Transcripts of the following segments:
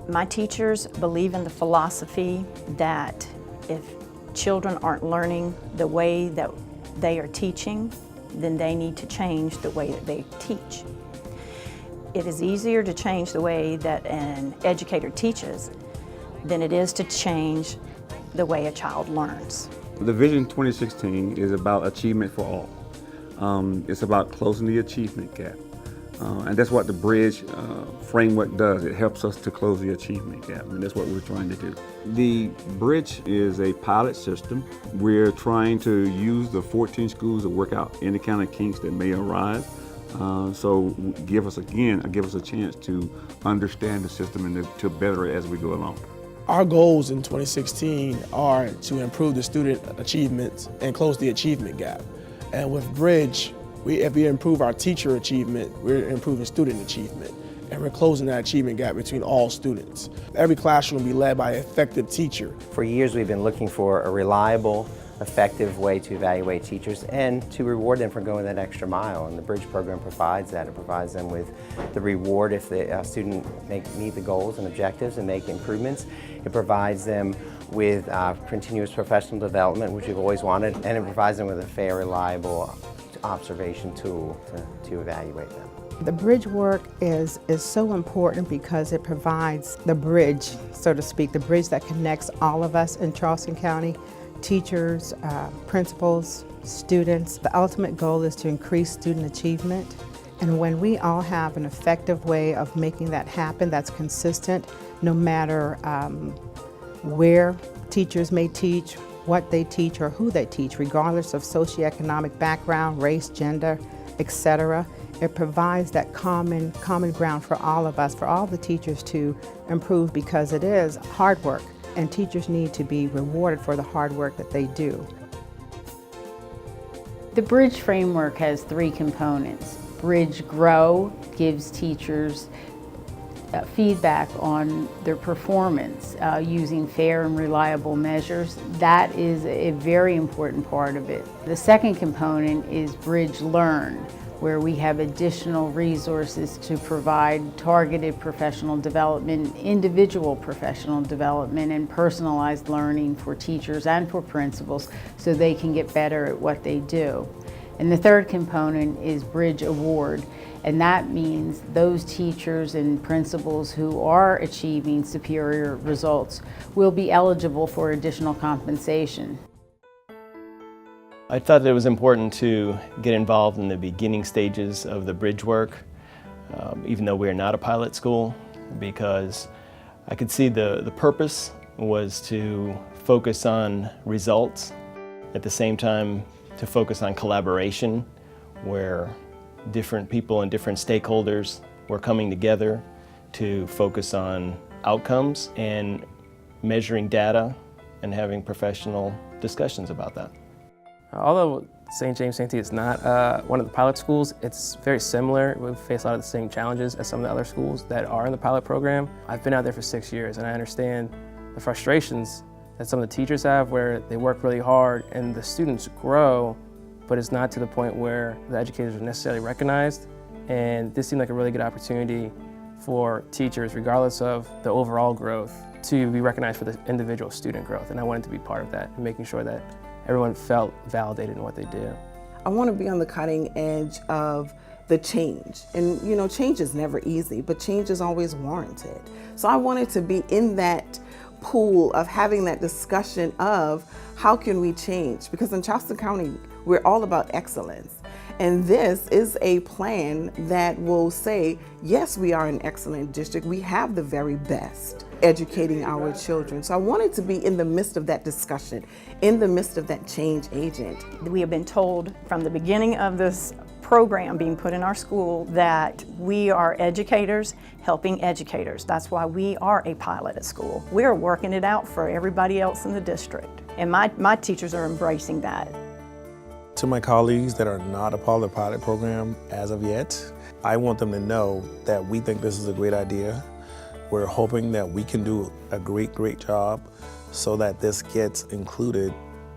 My teachers believe in the philosophy that if children aren't learning the way that they are teaching, then they need to change the way that they teach. It is easier to change the way that an educator teaches than it is to change the way a child learns. The Vision 2016 is about achievement for all. It's about closing the achievement gap. And that's what the Bridge framework does. It helps us to close the achievement gap, and that's what we're trying to do. The Bridge is a pilot system. We're trying to use the 14 schools to work out any kind of kinks that may arise. So give us a chance to understand the system and to better it as we go along. Our goals in 2016 are to improve the student achievements and close the achievement gap. And with Bridge, if we improve our teacher achievement, we're improving student achievement. And we're closing that achievement gap between all students. Every classroom will be led by an effective teacher. For years we've been looking for a reliable, effective way to evaluate teachers and to reward them for going that extra mile. And the Bridge program provides that. It provides them with the reward if the student meet the goals and objectives and make improvements. It provides them with continuous professional development, which we've always wanted, and it provides them with a fair, reliable observation tool to evaluate them. The Bridge work is so important because it provides the bridge, so to speak, the bridge that connects all of us in Charleston County, teachers, principals, students. The ultimate goal is to increase student achievement. And when we all have an effective way of making that happen that's consistent, no matter where teachers may teach, what they teach, or who they teach, regardless of socioeconomic background, race, gender, etc. It provides that common ground for all of us, for all the teachers to improve, because it is hard work, and teachers need to be rewarded for the hard work that they do. The Bridge framework has three components. Bridge Grow gives teachers feedback on their performance using fair and reliable measures. That is a very important part of it. The second component is Bridge Learn, where we have additional resources to provide targeted professional development, individual professional development, and personalized learning for teachers and for principals so they can get better at what they do. And the third component is Bridge Award, and that means those teachers and principals who are achieving superior results will be eligible for additional compensation. I thought that it was important to get involved in the beginning stages of the Bridge work, even though we're not a pilot school, because I could see the purpose was to focus on results, at the same time to focus on collaboration, where different people and different stakeholders were coming together to focus on outcomes and measuring data and having professional discussions about that. Although St. James St. T is not one of the pilot schools, it's very similar. We face a lot of the same challenges as some of the other schools that are in the pilot program. I've been out there for 6 years, and I understand the frustrations that some of the teachers have, where they work really hard and the students grow, but it's not to the point where the educators are necessarily recognized. And this seemed like a really good opportunity for teachers, regardless of the overall growth, to be recognized for the individual student growth. And I wanted to be part of that, and making sure that everyone felt validated in what they do. I want to be on the cutting edge of the change. And you know, change is never easy, but change is always warranted. So I wanted to be in that pool of having that discussion of how can we change? Because in Charleston County, we're all about excellence. And this is a plan that will say, yes, we are an excellent district. We have the very best educating our children. So I wanted to be in the midst of that discussion, in the midst of that change agent. We have been told from the beginning of this program being put in our school that we are educators helping educators. That's why we are a pilot at school. We're working it out for everybody else in the district. And my teachers are embracing that. To my colleagues that are not a part of the pilot program as of yet, I want them to know that we think this is a great idea. We're hoping that we can do a great job so that this gets included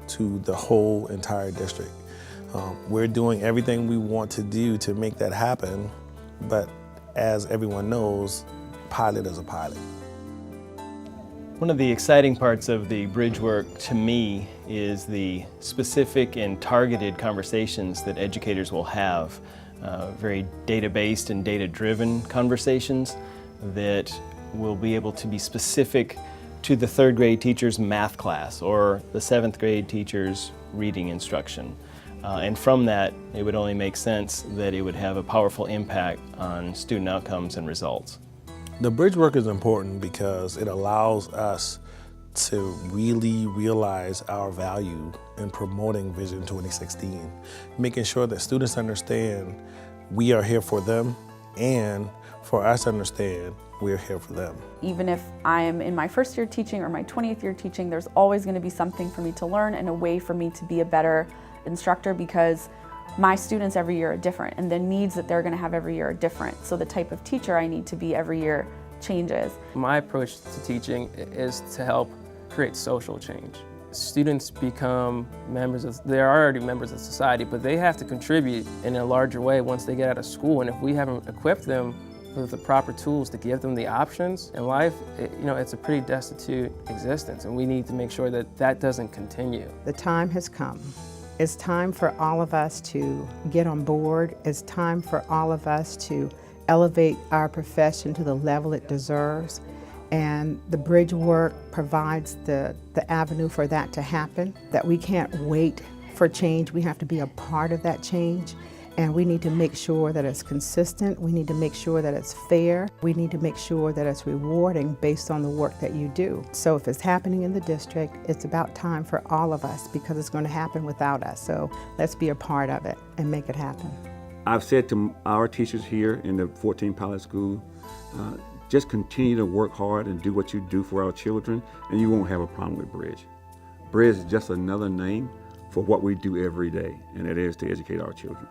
to the whole entire district. We're doing everything we want to do to make that happen, but as everyone knows, pilot is a pilot. One of the exciting parts of the bridge work to me is the specific and targeted conversations that educators will have. Very data-based and data-driven conversations that will be able to be specific to the 3rd grade teacher's math class or the 7th grade teacher's reading instruction. And from that, it would only make sense that it would have a powerful impact on student outcomes and results. The bridge work is important because it allows us to really realize our value in promoting Vision 2016, making sure that students understand we are here for them and for us to understand we're here for them. Even if I am in my 1st year teaching or my 20th year teaching, there's always going to be something for me to learn and a way for me to be a better instructor, because my students every year are different and the needs that they're going to have every year are different. So the type of teacher I need to be every year changes. My approach to teaching is to help create social change. Students become they're already members of society, but they have to contribute in a larger way once they get out of school. And if we haven't equipped them with the proper tools to give them the options in life, it's a pretty destitute existence, and we need to make sure that that doesn't continue. The time has come. It's time for all of us to get on board. It's time for all of us to elevate our profession to the level it deserves. And the bridge work provides the avenue for that to happen, that we can't wait for change. We have to be a part of that change. And we need to make sure that it's consistent. We need to make sure that it's fair. We need to make sure that it's rewarding based on the work that you do. So if it's happening in the district, it's about time for all of us, because it's going to happen without us. So let's be a part of it and make it happen. I've said to our teachers here in the 14 pilot school, just continue to work hard and do what you do for our children, and you won't have a problem with Bridge. Bridge is just another name for what we do every day, and it is to educate our children.